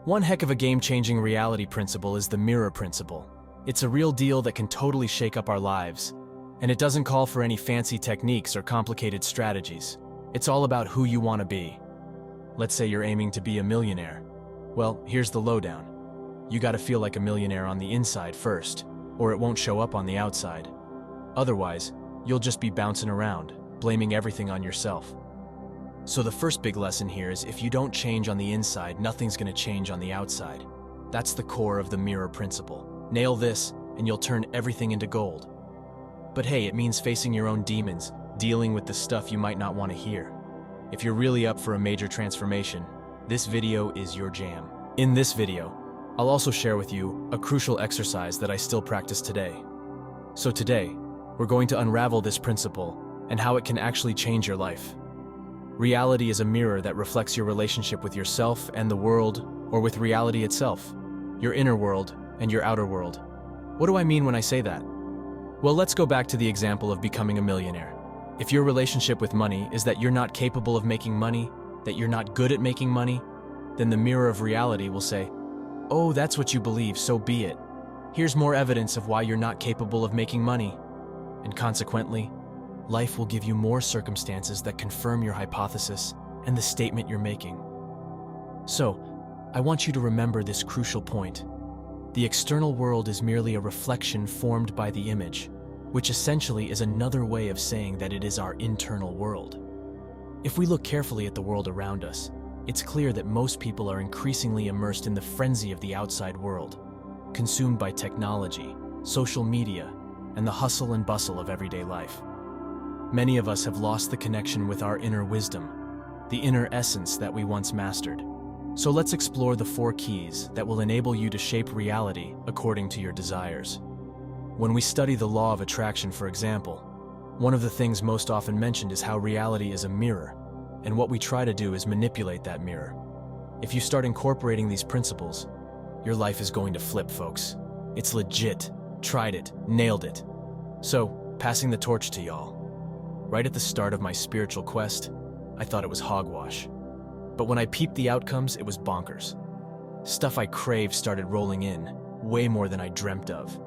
One heck of a game-changing reality principle is the mirror principle. It's a real deal that can totally shake up our lives. And it doesn't call for any fancy techniques or complicated strategies. It's all about who you want to be. Let's say you're aiming to be a millionaire. Well, here's the lowdown. You gotta feel like a millionaire on the inside first, or it won't show up on the outside. Otherwise, you'll just be bouncing around, blaming everything on yourself. So the first big lesson here is if you don't change on the inside, nothing's gonna change on the outside. That's the core of the mirror principle. Nail this, and you'll turn everything into gold. But hey, it means facing your own demons, dealing with the stuff you might not want to hear. If you're really up for a major transformation, this video is your jam. In this video, I'll also share with you a crucial exercise that I still practice today. So today, we're going to unravel this principle and how it can actually change your life. Reality is a mirror that reflects your relationship with yourself and the world, or with reality itself, your inner world and your outer world. What do I mean when I say that? Well, let's go back to the example of becoming a millionaire. If your relationship with money is that you're not capable of making money, that you're not good at making money, then the mirror of reality will say, "Oh, that's what you believe, so be it. Here's more evidence of why you're not capable of making money." And consequently, life will give you more circumstances that confirm your hypothesis and the statement you're making. So, I want you to remember this crucial point. The external world is merely a reflection formed by the image, which essentially is another way of saying that it is our internal world. If we look carefully at the world around us, it's clear that most people are increasingly immersed in the frenzy of the outside world, consumed by technology, social media, and the hustle and bustle of everyday life. Many of us have lost the connection with our inner wisdom, the inner essence that we once mastered. So let's explore the 4 keys that will enable you to shape reality according to your desires. When we study the law of attraction, for example, one of the things most often mentioned is how reality is a mirror, and what we try to do is manipulate that mirror. If you start incorporating these principles, your life is going to flip, folks. It's legit. Tried it. Nailed it. So, passing the torch to y'all. Right at the start of my spiritual quest, I thought it was hogwash. But when I peeped the outcomes, it was bonkers. Stuff I craved started rolling in, way more than I dreamt of.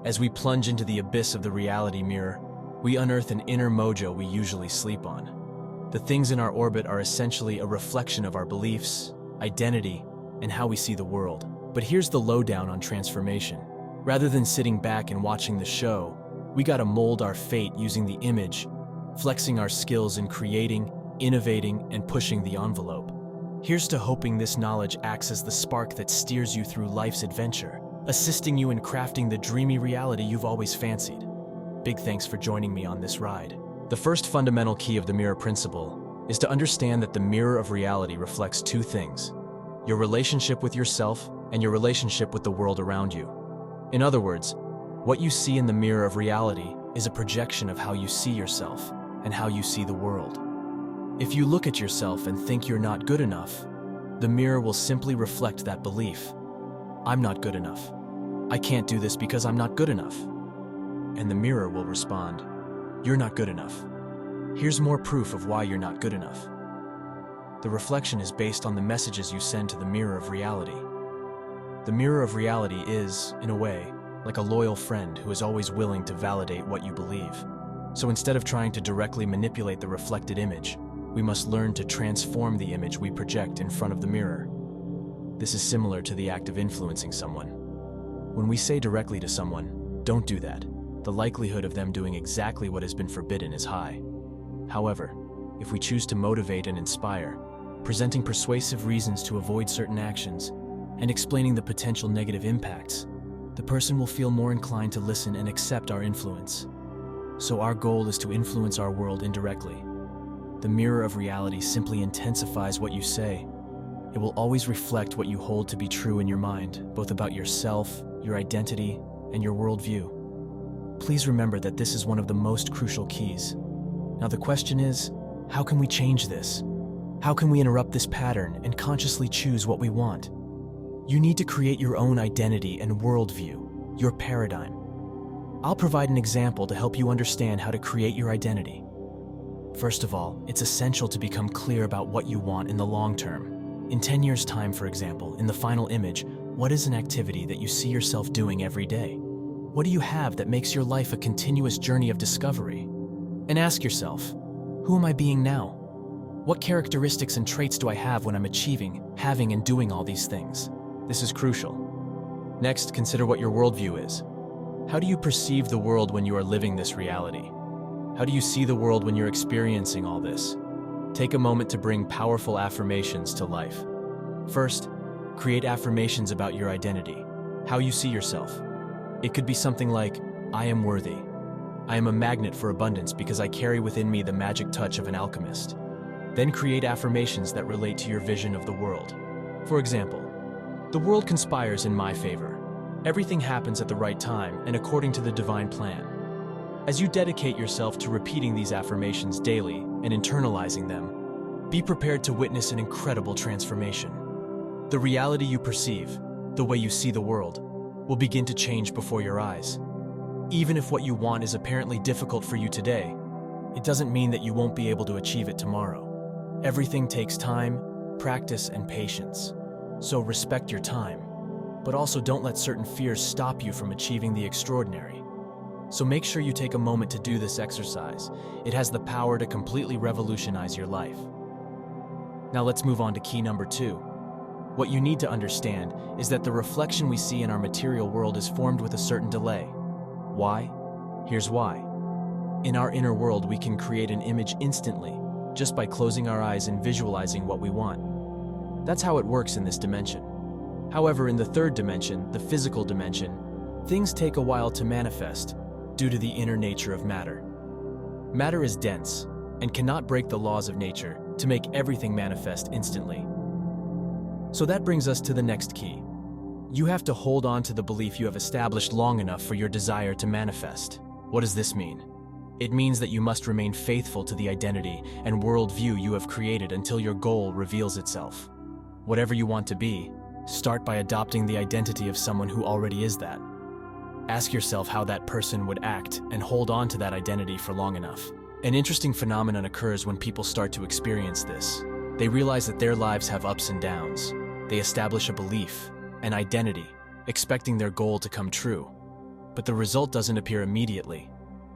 As we plunge into the abyss of the reality mirror, we unearth an inner mojo we usually sleep on. The things in our orbit are essentially a reflection of our beliefs, identity, and how we see the world. But here's the lowdown on transformation. Rather than sitting back and watching the show, we gotta mold our fate using the image, flexing our skills in creating, innovating, and pushing the envelope. Here's to hoping this knowledge acts as the spark that steers you through life's adventure, assisting you in crafting the dreamy reality you've always fancied. Big thanks for joining me on this ride. The first fundamental key of the mirror principle is to understand that the mirror of reality reflects 2 things: your relationship with yourself and your relationship with the world around you. In other words, what you see in the mirror of reality is a projection of how you see yourself and how you see the world. If you look at yourself and think you're not good enough, the mirror will simply reflect that belief. I'm not good enough. I can't do this because I'm not good enough. And the mirror will respond, you're not good enough. Here's more proof of why you're not good enough. The reflection is based on the messages you send to the mirror of reality. The mirror of reality is, in a way, like a loyal friend who is always willing to validate what you believe. So instead of trying to directly manipulate the reflected image, we must learn to transform the image we project in front of the mirror. This is similar to the act of influencing someone. When we say directly to someone, "Don't do that," the likelihood of them doing exactly what has been forbidden is high. However, if we choose to motivate and inspire, presenting persuasive reasons to avoid certain actions, and explaining the potential negative impacts, the person will feel more inclined to listen and accept our influence. So our goal is to influence our world indirectly. The mirror of reality simply intensifies what you say. It will always reflect what you hold to be true in your mind, both about yourself, your identity, and your worldview. Please remember that this is one of the most crucial keys. Now the question is, how can we change this? How can we interrupt this pattern and consciously choose what we want? You need to create your own identity and worldview, your paradigm. I'll provide an example to help you understand how to create your identity. First of all, it's essential to become clear about what you want in the long term. In 10 years' time, for example, in the final image, what is an activity that you see yourself doing every day? What do you have that makes your life a continuous journey of discovery? And ask yourself, who am I being now? What characteristics and traits do I have when I'm achieving, having, and doing all these things? This is crucial. Next, consider what your worldview is. How do you perceive the world when you are living this reality? How do you see the world when you're experiencing all this? Take a moment to bring powerful affirmations to life. First, create affirmations about your identity, how you see yourself. It could be something like, I am worthy. I am a magnet for abundance because I carry within me the magic touch of an alchemist. Then create affirmations that relate to your vision of the world. For example, the world conspires in my favor. Everything happens at the right time and according to the divine plan. As you dedicate yourself to repeating these affirmations daily and internalizing them, be prepared to witness an incredible transformation. The reality you perceive, the way you see the world, will begin to change before your eyes. Even if what you want is apparently difficult for you today, it doesn't mean that you won't be able to achieve it tomorrow. Everything takes time, practice, and patience. So respect your time, but also don't let certain fears stop you from achieving the extraordinary. So make sure you take a moment to do this exercise. It has the power to completely revolutionize your life. Now let's move on to key number 2. What you need to understand is that the reflection we see in our material world is formed with a certain delay. Why? Here's why. In our inner world, we can create an image instantly, just by closing our eyes and visualizing what we want. That's how it works in this dimension. However, in the third dimension, the physical dimension, things take a while to manifest due to the inner nature of matter. Matter is dense and cannot break the laws of nature to make everything manifest instantly. So that brings us to the next key. You have to hold on to the belief you have established long enough for your desire to manifest. What does this mean? It means that you must remain faithful to the identity and worldview you have created until your goal reveals itself. Whatever you want to be, start by adopting the identity of someone who already is that. Ask yourself how that person would act and hold on to that identity for long enough. An interesting phenomenon occurs when people start to experience this. They realize that their lives have ups and downs. They establish a belief, an identity, expecting their goal to come true. But the result doesn't appear immediately.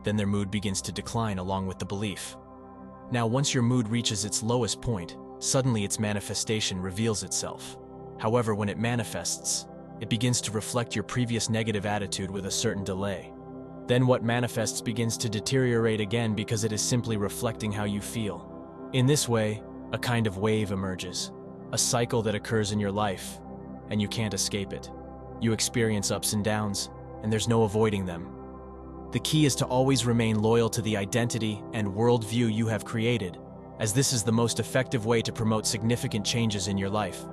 Then their mood begins to decline along with the belief. Now, once your mood reaches its lowest point, suddenly its manifestation reveals itself. However, when it manifests, it begins to reflect your previous negative attitude with a certain delay. Then what manifests begins to deteriorate again because it is simply reflecting how you feel. In this way, a kind of wave emerges, a cycle that occurs in your life, and you can't escape it. You experience ups and downs, and there's no avoiding them. The key is to always remain loyal to the identity and worldview you have created, as this is the most effective way to promote significant changes in your life.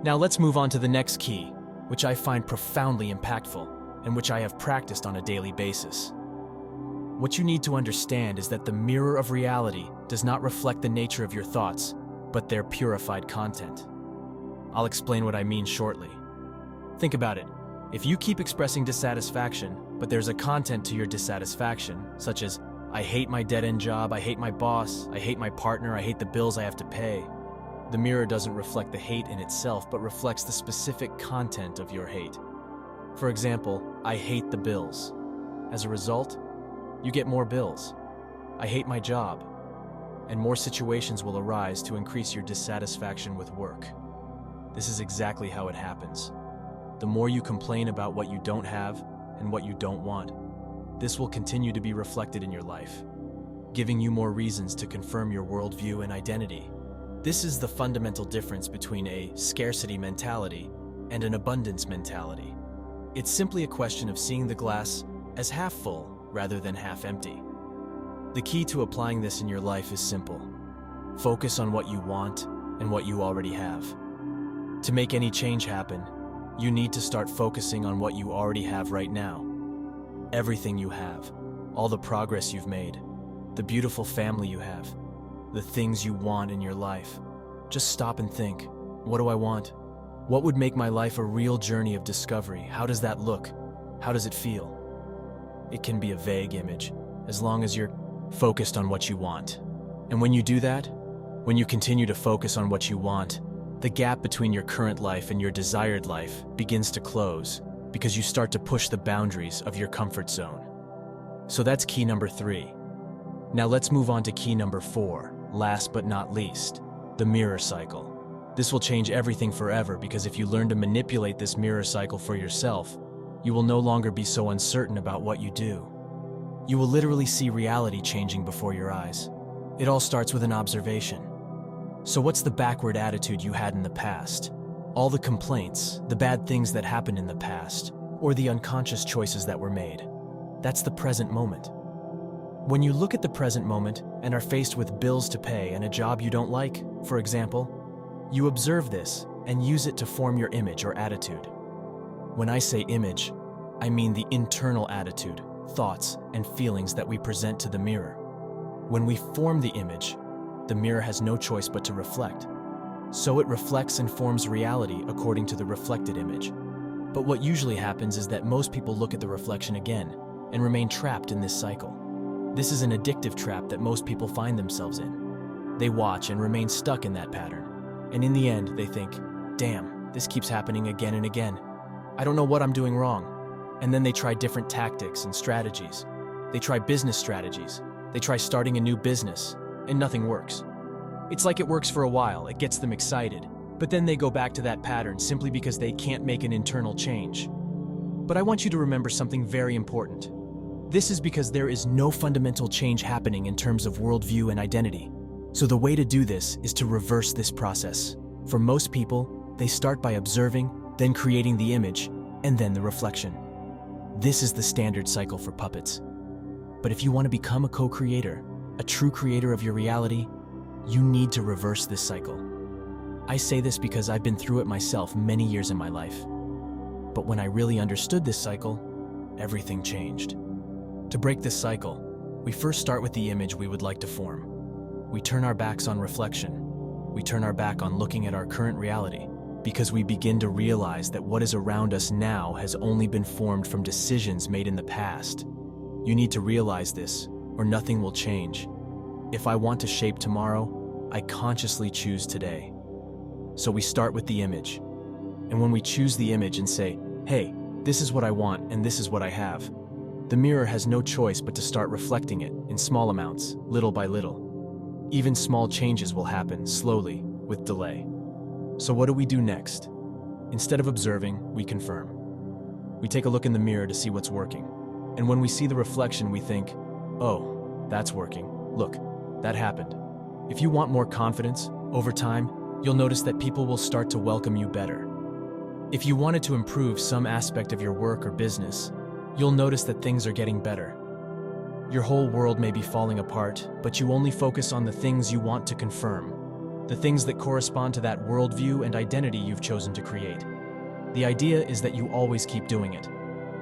Now let's move on to the next key, which I find profoundly impactful and which I have practiced on a daily basis. What you need to understand is that the mirror of reality does not reflect the nature of your thoughts, but their purified content. I'll explain what I mean shortly. Think about it. If you keep expressing dissatisfaction, but there's a content to your dissatisfaction, such as, I hate my dead-end job, I hate my boss, I hate my partner, I hate the bills I have to pay, the mirror doesn't reflect the hate in itself, but reflects the specific content of your hate. For example, I hate the bills. As a result, you get more bills. I hate my job. And more situations will arise to increase your dissatisfaction with work. This is exactly how it happens. The more you complain about what you don't have and what you don't want, this will continue to be reflected in your life, giving you more reasons to confirm your worldview and identity. This is the fundamental difference between a scarcity mentality and an abundance mentality. It's simply a question of seeing the glass as half full rather than half empty. The key to applying this in your life is simple. Focus on what you want and what you already have. To make any change happen, you need to start focusing on what you already have right now. Everything you have, all the progress you've made, the beautiful family you have, the things you want in your life. Just stop and think, what do I want? What would make my life a real journey of discovery? How does that look? How does it feel? It can be a vague image, as long as you're focused on what you want. And when you do that, when you continue to focus on what you want, The gap between your current life and your desired life begins to close because you start to push the boundaries of your comfort zone. So that's key number 3. Now let's move on to key number 4, last but not least, the mirror cycle. This will change everything forever because if you learn to manipulate this mirror cycle for yourself, you will no longer be so uncertain about what you do. You will literally see reality changing before your eyes. It all starts with an observation. So what's the backward attitude you had in the past? All the complaints, the bad things that happened in the past, or the unconscious choices that were made? That's the present moment. When you look at the present moment and are faced with bills to pay and a job you don't like, for example, you observe this and use it to form your image or attitude. When I say image, I mean the internal attitude, thoughts, and feelings that we present to the mirror. When we form the image, the mirror has no choice but to reflect. So it reflects and forms reality according to the reflected image. But what usually happens is that most people look at the reflection again and remain trapped in this cycle. This is an addictive trap that most people find themselves in. They watch and remain stuck in that pattern. And in the end, they think, damn, this keeps happening again and again. I don't know what I'm doing wrong. And then they try different tactics and strategies. They try business strategies. They try starting a new business, and nothing works. It's like it works for a while, it gets them excited, but then they go back to that pattern simply because they can't make an internal change. But I want you to remember something very important. This is because there is no fundamental change happening in terms of worldview and identity. So the way to do this is to reverse this process. For most people, they start by observing, then creating the image, and then the reflection. This is the standard cycle for puppets. But if you want to become a co-creator, a true creator of your reality, you need to reverse this cycle. I say this because I've been through it myself many years in my life. But when I really understood this cycle, everything changed. To break this cycle, we first start with the image we would like to form. We turn our backs on reflection. We turn our back on looking at our current reality because we begin to realize that what is around us now has only been formed from decisions made in the past. You need to realize this, or nothing will change. If I want to shape tomorrow, I consciously choose today. So we start with the image. And when we choose the image and say, hey, this is what I want and this is what I have, the mirror has no choice but to start reflecting it in small amounts, little by little. Even small changes will happen slowly, with delay. So what do we do next? Instead of observing, we confirm. We take a look in the mirror to see what's working. And when we see the reflection, we think, oh, that's working. Look, that happened. If you want more confidence, over time, you'll notice that people will start to welcome you better. If you wanted to improve some aspect of your work or business, you'll notice that things are getting better. Your whole world may be falling apart, but you only focus on the things you want to confirm, the things that correspond to that worldview and identity you've chosen to create. The idea is that you always keep doing it,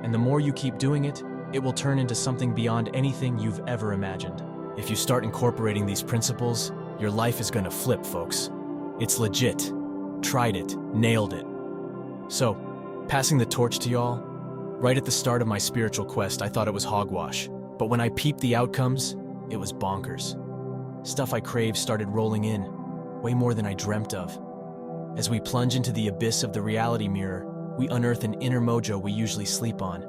and the more you keep doing it, it will turn into something beyond anything you've ever imagined. If you start incorporating these principles, your life is gonna flip, folks. It's legit. Tried it, nailed it. So, passing the torch to y'all, right at the start of my spiritual quest, I thought it was hogwash. But when I peeped the outcomes, it was bonkers. Stuff I craved started rolling in, way more than I dreamt of. As we plunge into the abyss of the reality mirror, we unearth an inner mojo we usually sleep on.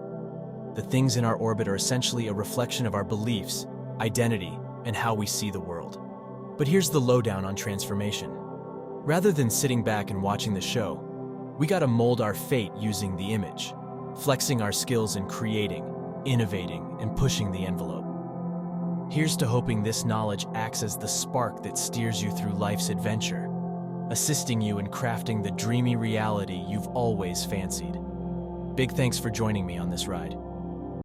The things in our orbit are essentially a reflection of our beliefs, identity, and how we see the world. But here's the lowdown on transformation. Rather than sitting back and watching the show, we gotta mold our fate using the image, flexing our skills in creating, innovating, and pushing the envelope. Here's to hoping this knowledge acts as the spark that steers you through life's adventure, assisting you in crafting the dreamy reality you've always fancied. Big thanks for joining me on this ride.